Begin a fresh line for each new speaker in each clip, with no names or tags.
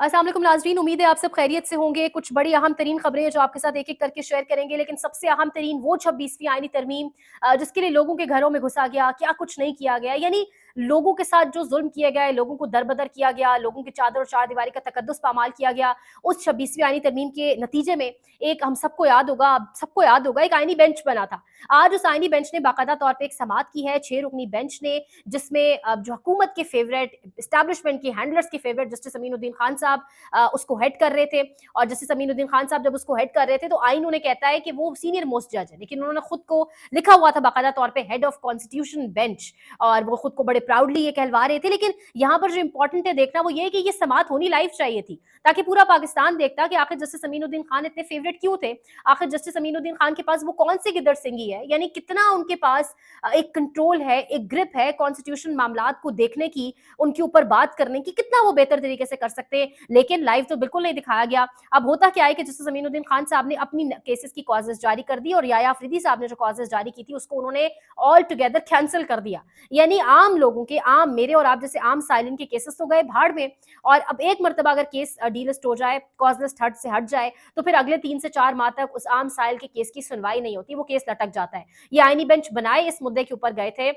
अस्सलाम वालेकुम नाज़रीन, उम्मीद है आप सब खैरियत से होंगे। कुछ बड़ी अहम तरीन खबरें हैं जो आपके साथ एक-एक करके शेयर करेंगे, लेकिन सबसे अहम तरीन वो 26वीं आईनी तरमीम जिसके लिए लोगों के घरों में घुसा गया, क्या कुछ नहीं किया गया। यानी लोगों के साथ जो ज़ुल्म किया गया है, लोगों को दर-बदर किया गया, लोगों की चादर और चारदीवारी का तकद्दुस पामाल किया गया। उस 26वीं आईनी तरमीम के नतीजे में एक हम सबको याद होगा एक आईनी बेंच बना था। आज उस आईनी बेंच ने बाकायदा तौर पे एक समाअत की है, 6 रुकनी बेंच ने, जिसमें जो हुकूमत के फेवरेट, एस्टैब्लिशमेंट के हैंडलर्स के फेवरेट जस्टिस अमीनुद्दीन खान साहब उसको हेड कर रहे थे। और जस्टिस अमीनुद्दीन खान साहब जब उसको हेड कर रहे थे तो आइन उन्हें कहता है कि वो सीनियर मोस्ट जज है, लेकिन उन्होंने खुद को लिखा हुआ था बाकायदा तौर पे हेड ऑफ कॉन्स्टिट्यूशन बेंच, और वो खुद को बड़े प्राउडली ये कहलवा रहे थे। लेकिन यहाँ पर जो इंपॉर्टेंट है देखना वो ये है कि ये समाअत होनी लाइव चाहिए थी, ताकि पूरा पाकिस्तान देखता कि आखिर जस्टिस अमीनुद्दीन खान इतने फेवरेट क्यों थे। आखिर जस्टिस अमीनुद्दीन खान के पास वो कौन सी गिदड़ सिंगी है, यानी कितना उनके पास एक कंट्रोल है, एक ग्रिप है कॉन्स्टिट्यूशन मामलात को देखने की, उनके ऊपर बात करने की, कितना वो बेहतर तरीके से कर सकते हैं। लेकिन लाइव तो बिल्कुल नहीं दिखाया गया। अब होता क्या है कि जस्टिस अमीनुद्दीन खान साहब ने अपनी केसेस की कॉजेस जारी कर दी, और याया अफरीदी साहब ने जो कॉजेस जारी की थी उसको उन्होंने ऑल टुगेदर कैंसिल कर दिया। यानी आम लोगों के, आम मेरे और आप जैसे आम साइलिन के केसेस तो गए भाड़ में, और अब एक मरतबा अगर केस डीलिस्ट हो जाए, कॉज लिस्ट हट से हट जाए, तो फिर अगले 3 से 4 माह तक उस आम साइल के केस की सुनवाई नहीं होती, वो केस लटक जाता है। ये आईनी बेंच बनाए इस मुद्दे के ऊपर गए थे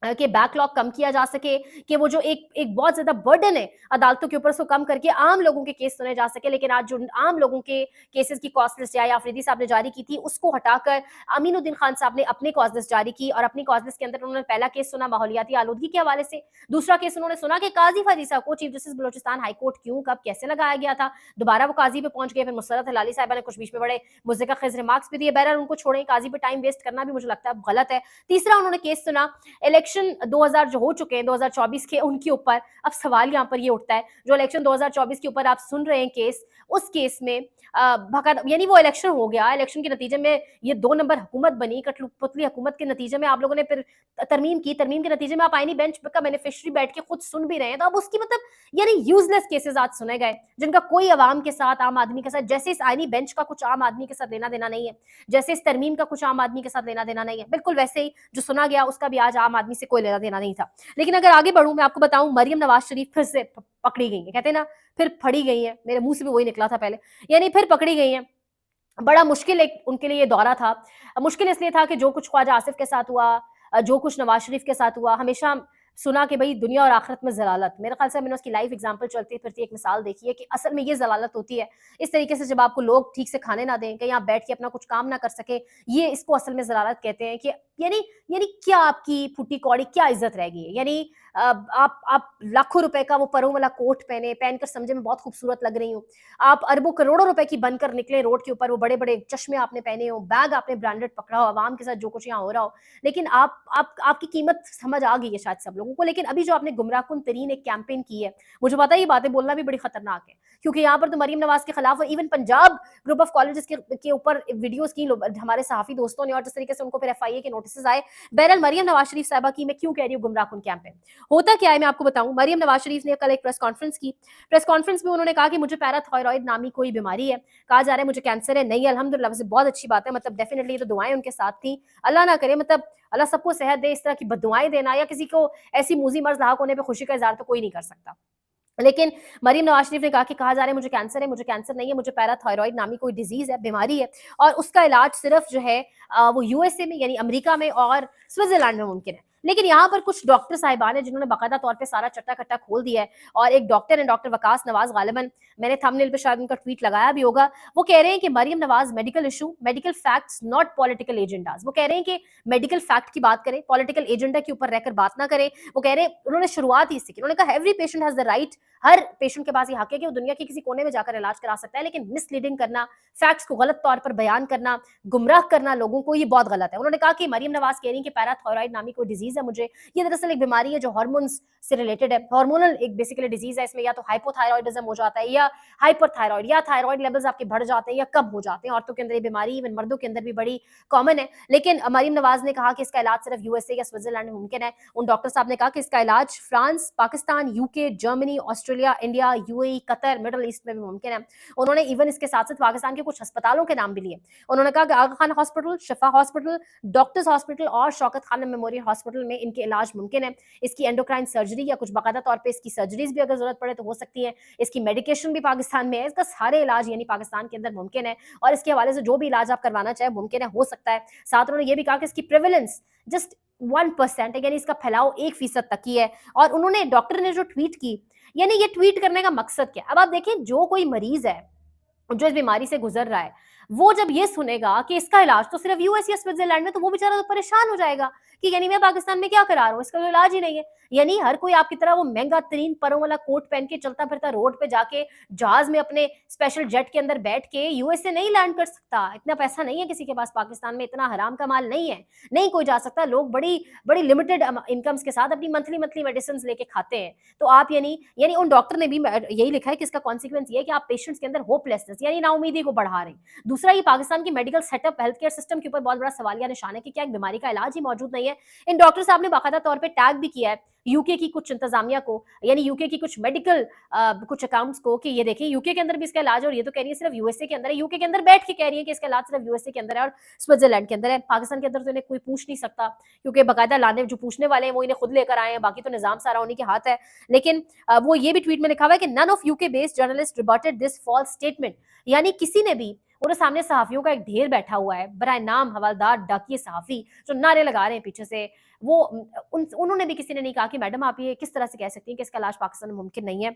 कि बैकलॉग कम किया जा सके, कि वो जो एक एक बहुत ज्यादा बर्डन है अदालतों के ऊपर, उसको कम करके आम लोगों के केस सुने जा सके। लेकिन आज जो आम लोगों के केसेस की कॉस्ट लिस्ट या अफरीदी साहब ने जारी की थी उसको हटाकर अमीनुद्दीन खान साहब ने अपनी कॉस्ट लिस्ट जारी की, और अपनी कॉस्ट लिस्ट के अंदर उन्होंने पहला केस सुना माहौलियाती आलूदगी के हवाले से। दूसरा केस उन्होंने सुना कि काजी फाजी साहब को चीफ जस्टिस बलोचिस्तान हाईकोर्ट क्यों, कब, कैसे लगाया गया था। दोबारा वो काजी पे पहुंच गए, फिर मुसरत हलाली साहिबा ने कुछ बीच में बड़े मुज़्ज़िका खेज़ रिमार्क्स भी दिए। बहरहाल उनको छोड़ें, काजी पे टाइम वेस्ट करना भी मुझे लगता है गलत है। तीसरा उन्होंने केस सुना इलेक्शन 2000 जो हो चुके हैं 2024 के, उनके ऊपर। अब सवाल यहाँ पर ये उठता है, जो इलेक्शन 2024 के ऊपर आप सुन रहे हैं केस, उस केस में यानी वो इलेक्शन हो गया, इलेक्शन के नतीजे में ये 2 नंबर हुकूमत बनी, कठपुतली हुकूमत के नतीजे में आप लोगों ने फिर तरमीम की, तरमीम के नतीजे में आप आईनी बेंच का बेनिफिशियरी बैठ के खुद सुन भी रहे हैं। तो अब उसकी मतलब यानी यूजलेस केसेस आज सुने गए, जिनका कोई अवाम के साथ, आम आदमी के साथ, जैसे इस आईनी बेंच का कुछ आम आदमी के साथ लेना देना नहीं है, जैसे इस तरमीम का कुछ आम आदमी के साथ लेना देना नहीं है, बिल्कुल वैसे ही जो सुना गया उसका भी आज आम आदमी से कोई लेना देना नहीं था। लेकिन अगर आगे बढ़ूं, मैं आपको बताऊं, मरियम नवाज शरीफ फिर से पकड़ी गई है, कहते हैं ना फिर फड़ी गई है, मेरे मुंह से भी वही निकला था पहले, यानी फिर पकड़ी गई है। बड़ा मुश्किल एक उनके लिए दौरा था। मुश्किल इसलिए था कि जो कुछ ख्वाजा आसिफ के साथ हुआ, जो कुछ नवाज शरीफ के साथ हुआ, हमेशा सुना कि भाई दुनिया और आखिरत में ज़लालत, मेरे ख्याल से मैंने उसकी लाइव एग्जांपल चलती फिरती एक मिसाल देखी है कि असल में ये ज़लालत होती है। इस तरीके से जब आपको लोग ठीक से खाने ना दें, कहीं आप बैठ के अपना कुछ काम ना कर सके, ये इसको असल में ज़लालत कहते हैं। कि यानी यानी क्या आपकी फूटी कौड़ी क्या इज्जत रह गई है। यानी आप लाखों रुपए का वो परों वाला कोट पहनकर समझे में बहुत खूबसूरत लग रही हो, आप अरबों करोड़ों रुपए की बनकर निकले रोड के ऊपर, वो बड़े बड़े चश्मे आपने पहने हो, बैग आपने ब्रांडेड पकड़ा हो, आवाम के साथ जो कुछ यहाँ हो रहा हो, लेकिन आपकी कीमत समझ आ गई है शायद सब लोगों को। लेकिन अभी जो आपने गुमराहकुन तरीन एक कैंपेन की है, मुझे पता है ये बातें बोलना भी बड़ी खतरनाक है, क्योंकि यहाँ पर तो मरीम नवाज के खिलाफ, even Punjab group of colleges के ऊपर वीडियोस की हमारे सहाफी दोस्तों ने, और जिस तरीके से उनको फिर एफआईए के नोटिस आए। बहरहाल मरियम नवाज शरीफ साहबा की मैं क्यों कह रही हूँ गुमराहकुन कैंपेन, होता क्या है मैं आपको बताऊं। मरियम नवाज शरीफ ने कल एक प्रेस कॉन्फ्रेंस की, प्रेस कॉन्फ्रेंस में उन्होंने कहा कि मुझे पैराथायरॉइड नामी कोई बीमारी है, कहा जा रहा है मुझे कैंसर है, नहीं अल्हम्दुलिल्लाह, वैसे बहुत अच्छी बात है, मतलब डेफिनेटली तो दुआएं उनके साथ थी, अल्लाह ना करे मतलब अल्लाह सबको सेहत दे। इस तरह की बददुआएं देना या किसी को ऐसी मूजी मर्ज लाक होने पे खुशी का इजहार तो कोई नहीं कर सकता। लेकिन मरीम नवाज शरीफ ने कहा कि कहा जा रहा है मुझे कैंसर है, मुझे कैंसर नहीं है, मुझे पैराथायरॉइड नामी कोई डिजीज है, बीमारी है, और उसका इलाज सिर्फ जो है वो यूएसए में यानी अमेरिका में और स्विट्जरलैंड में मुमकिन है। लेकिन यहाँ पर कुछ डॉक्टर साहिबान है जिन्होंने बाकायदा तौर पे सारा चट्टा कट्टा खोल दिया है, और एक डॉक्टर है डॉक्टर वकास नवाज, गालिबन मैंने थंबनेल पे शायद उनका ट्वीट लगाया भी होगा। वो कह रहे हैं कि Maryam Nawaz medical issue, medical facts not political agendas. वो कह रहे हैं कि मेडिकल फैक्ट की बात करें, पॉलिटिकल एजेंडा के ऊपर रहकर बात ना करें। वो कह रहे हैं, उन्होंने शुरुआत ही इससे की, उन्होंने कहा every patient has the right, her patient के पास ये हक है कि वो दुनिया के किसी कोने में जाकर इलाज करा सकता है, लेकिन मिसलीडिंग करना, फैक्ट्स को गलत तौर पर बयान करना, गुमराह करना लोगों को, ये बहुत गलत है। उन्होंने कहा कि मरियम नवाज कह रही हैं कि पैराथायरॉइड नामी कोई डिजीज है मुझे, ये दरअसल एक बीमारी है जो हार्मोन्स से रिलेटेड है, हार्मोनल एक बेसिकली डिजीज है। इसमें या तो हाइपोथायरॉइडिज्म हो जाता है या हाइपरथायरॉइड, या थायरॉइड लेवल्स आपके बढ़ जाते हैं या कम हो जाते हैं। औरतों के अंदर ये बीमारी, इवन मर्दों के अंदर भी बड़ी कॉमन है। लेकिन मरियम नवाज ने कहा कि इसका इलाज सिर्फ यूएसए या स्विट्जरलैंड में मुमकिन है। उन डॉक्टर साहब ने कहा कि इसका इलाज France, Pakistan, UK, Germany, Australia, India, UAE, Qatar, middle east में भी मुमकिन है। उन्होंने इवन इसके साथ साथ पाकिस्तान के कुछ अस्पतालों के नाम भी लिए। उन्होंने कहा कि आगा खान हॉस्पिटल, शिफा हॉस्पिटल, डॉक्टर्स हॉस्पिटल और Shaukat Khan memorial hospital hospital में इनके इलाज मुमकिन है। इसकी एंडोक्राइन सर्जरी या कुछ बाकायदा तौर पे इसकी सर्जरीज भी अगर ज़रूरत पड़े तो हो सकती है। इसकी मेडिकेशन भी पाकिस्तान में है, इसका सारे इलाज यानी पाकिस्तान के अंदर मुमकिन है और इसके हवाले से जो भी इलाज आप करवाना चाहें मुमकिन है, हो सकता है। साथ उन्होंने ये भी कहा कि इसकी प्रेवलेंस जस्ट 1% है, यानी इसका फैलाव 1% तक ही है। और उन्होंने डॉक्टर ने जो ट्वीट की, यानी ये ट्वीट करने का मकसद क्या है? अब आप देखें, जो कोई मरीज है जो इस बीमारी से गुजर रहा है, वो जब ये सुनेगा कि इसका इलाज तो सिर्फ यूएस या स्विट्जरलैंड में, तो वो बेचारा तो परेशान हो जाएगा कि यानी मैं पाकिस्तान में क्या करा रहा हूँ, इसका तो इलाज ही नहीं है। यानी हर कोई आपकी तरह वो महंगा तरीन परों वाला कोट पहन के चलता फिरता रोड पे जाके जहाज में अपने स्पेशल जेट के अंदर बैठ के यूएस से नहीं लैंड कर सकता। इतना पैसा नहीं है किसी के पास, पाकिस्तान में इतना हराम का माल नहीं है, नहीं कोई जा सकता। लोग बड़ी बड़ी लिमिटेड इनकम्स के साथ अपनी मंथली मंथली मेडिसिन लेके खाते हैं। तो आप यानी यानी उन डॉक्टर ने भी यही लिखा है कि इसका कॉन्सिक्वेंस ये है कि आप पेशेंट्स के अंदर होपलेसनेस यानी नाउमीदी को बढ़ा रहे हैं। दूसरा, ये पाकिस्तान की medical setup, health care system के ऊपर बहुत बड़ा सवालिया निशान है कि क्या एक बीमारी का इलाज ही मौजूद नहीं है। इन डॉक्टर साहब ने बाकायदा तौर पे टैग भी किया है यूके की कुछ इंतजामिया को, यानी यूके की कुछ मेडिकल कुछ अकाउंट्स को, कि ये देखिए यूके के अंदर भी इसका इलाज है और ये तो कह रही है सिर्फ यूएसए के अंदर है। यूके के अंदर बैठ के कह रही है कि इसका इलाज सिर्फ यूएसए के अंदर है और स्विट्जरलैंड के अंदर है। पाकिस्तान के अंदर तो इन्हें कोई पूछ नहीं सकता, क्योंकि बाकायदा लाने जो पूछने वाले हैं वो इन्हें खुद लेकर आए हैं, बाकी तो निजाम सारा उन्हीं के हाथ है। लेकिन वो ये भी ट्वीट में लिखा हुआ है कि none of UK based journalist reported this false statement, यानी किसी ने भी, उनके सामने सहाफियों का एक ढेर बैठा हुआ है, बराए नाम हवालदार डाकिए सहाफी जो नारे लगा रहे हैं पीछे से, वो उन्होंने भी, किसी ने नहीं कहा कि मैडम आप ये किस तरह से कह सकती हैं कि इसका इलाज पाकिस्तान में मुमकिन नहीं है।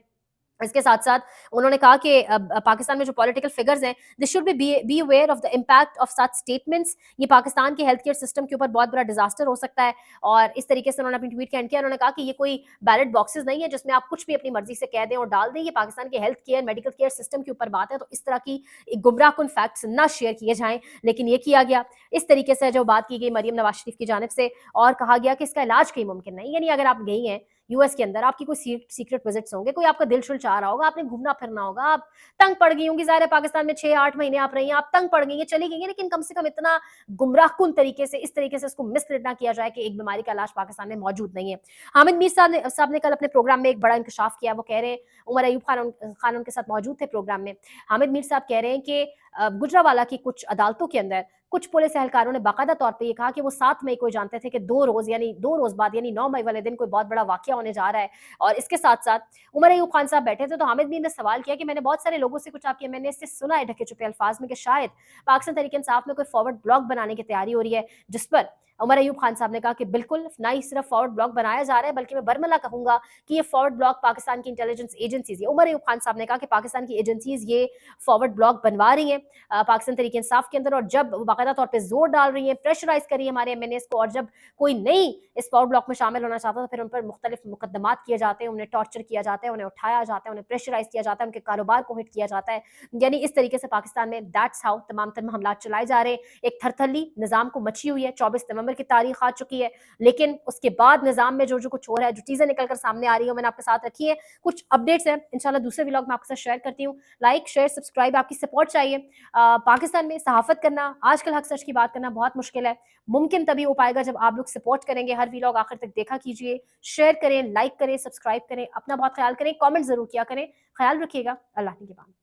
इसके साथ साथ उन्होंने कहा कि पाकिस्तान में जो पॉलिटिकल फिगर्स हैं, they should be aware of the impact of such statements. ये पाकिस्तान के हेल्थ केयर सिस्टम के ऊपर बहुत बड़ा डिजास्टर हो सकता है। और इस तरीके से उन्होंने अपनी ट्वीट का एंड किया। उन्होंने कहा कि ये कोई बैलेट बॉक्सेस नहीं है जिसमें आप कुछ भी अपनी मर्जी से कह दें और डाल दें। ये पाकिस्तान के health care medical care system के ऊपर बात है, तो इस तरह की गुमराह कुन फैक्ट्स ना शेयर किए जाएं। लेकिन ये किया गया इस तरीके से, जो बात की गई मरियम नवाज शरीफ की जानिब से, और कहा गया कि इसका इलाज कहीं मुमकिन नहीं। यानी अगर आप गई हैं यूएस के अंदर, आपकी कोई सीक्रेट विजिट्स होंगे, कोई आपका दिल शुल चाह रहा होगा, आपने घूमना फिरना होगा, आप तंग पड़ गई होंगी, ज़ाहिर है पाकिस्तान में 6-8 महीने आप रही हैं, आप तंग पड़ गई हैं, चली गई हैं, लेकिन कम से कम इतना गुमराहकुन तरीके से, इस तरीके से इसको मिसलीड ना किया जाए कि एक बीमारी का इलाज पाकिस्तान में मौजूद नहीं है। हामिद मीर साहब ने कल अपने प्रोग्राम में एक बड़ा इंकशाफ किया। वो कह रहे हैं, उमर अयूब खान उनके साथ मौजूद थे प्रोग्राम में। हामिद मीर साहब कह रहे हैं कि गुजरावाला की कुछ अदालतों के अंदर कुछ पुलिस एहलकारों ने बाकायदा तौर पे ये कहा कि वो 7 मई को जानते थे कि 2 रोज बाद यानी 9 मई वाले दिन कोई बहुत बड़ा वाकया होने जा रहा है। और इसके साथ साथ उमर अयूब खान साहब बैठे थे, तो हामिद मीर ने सवाल किया कि मैंने बहुत सारे लोगों से, कुछ आपके मैंने इससे सुना है ढके छुपे अल्फाज में, कि शायद पाकिस्तान तहरीक इंसाफ में कोई फॉरवर्ड ब्लॉग बनाने की तैयारी हो रही है, जिस पर उमर अयूब खान साहब ने कहा कि बिल्कुल ना ही सिर्फ फॉरवर्ड ब्लॉग बनाया जा रहा है, बल्कि मैं बरमला कहूंगा कि ये फॉरवर्ड ब्लॉग पाकिस्तान की इंटेलिजेंस एजेंसीज, उमर अयूब खान साहब ने कहा कि पाकिस्तान की एजेंसीज ये फॉरवर्ड ब्लॉग बनवा रही हैं पाकिस्तान तहरीक इंसाफ के अंदर, और जब बाकायदा तौर पर जोर डाल रही है, प्रेशराइज कर रही है हमारे एमएनएस को, और जब कोई नहीं इस फॉरवर्ड ब्लॉक में शामिल होना चाहता तो फिर उन पर मुख्तलिफ मुकदमात किए जाते हैं, उन्हें टॉर्चर किया जाता है, उन्हें उठाया जाता है, उन्हें प्रेशराइज किया जाता है, उनके कारोबार को हिट किया जाता है। यानी इस तरीके से पाकिस्तान में दैट्स हाउ तमाम तरह हमला चलाए जा रहे हैं। एक थरथली निजाम को मची हुई है, 24 नवंबर की तारीख आ चुकी है, लेकिन उसके बाद निजाम में जो जो कुछ हो रहा है, जो चीजें निकल कर सामने आ रही है, मैंने आपके साथ रखी है। कुछ अपडेट्स हैं, इंशाल्लाह दूसरे व्लॉग में आपके साथ शेयर करती हूँ। लाइक शेयर सब्सक्राइब, आपकी सपोर्ट चाहिए। पाकिस्तान में सहाफत करना, आजकल हक सच की बात करना बहुत मुश्किल है। मुमकिन तभी हो पाएगा जब आप लोग सपोर्ट करेंगे। हर व्लॉग आखिर तक देखा कीजिए, शेयर करें, लाइक करें, सब्सक्राइब करें, अपना बहुत ख्याल करें, कमेंट जरूर किया करें। ख्याल रखिएगा। अल्लाह के बाद।